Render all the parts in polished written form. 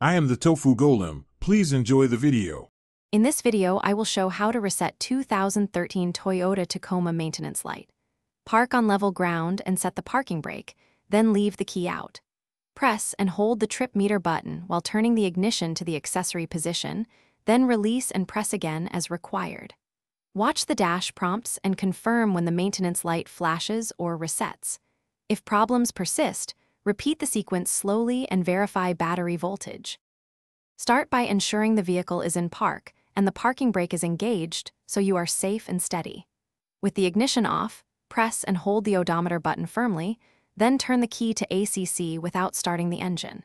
I am the Tofu Golem. Please enjoy the video. In this video, I will show how to reset 2013 Toyota Tacoma maintenance light. Park on level ground and set the parking brake, then leave the key out. Press and hold the trip meter button while turning the ignition to the accessory position, then release and press again as required. Watch the dash prompts and confirm when the maintenance light flashes or resets. If problems persist, repeat the sequence slowly and verify battery voltage. Start by ensuring the vehicle is in park and the parking brake is engaged so you are safe and steady. With the ignition off, press and hold the odometer button firmly, then turn the key to ACC without starting the engine.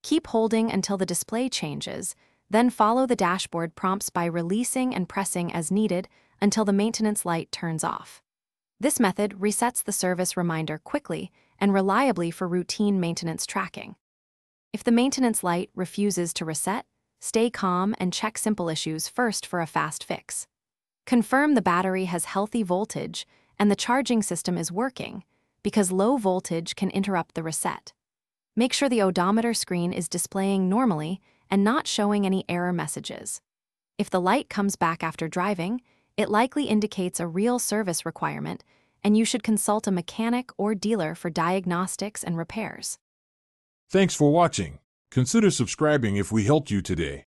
Keep holding until the display changes, then follow the dashboard prompts by releasing and pressing as needed until the maintenance light turns off. This method resets the service reminder quickly and reliably for routine maintenance tracking. If the maintenance light refuses to reset, stay calm and check simple issues first for a fast fix. Confirm the battery has healthy voltage and the charging system is working, because low voltage can interrupt the reset. Make sure the odometer screen is displaying normally and not showing any error messages. If the light comes back after driving, it likely indicates a real service requirement, and you should consult a mechanic or dealer for diagnostics and repairs. Thanks for watching. Consider subscribing if we helped you today.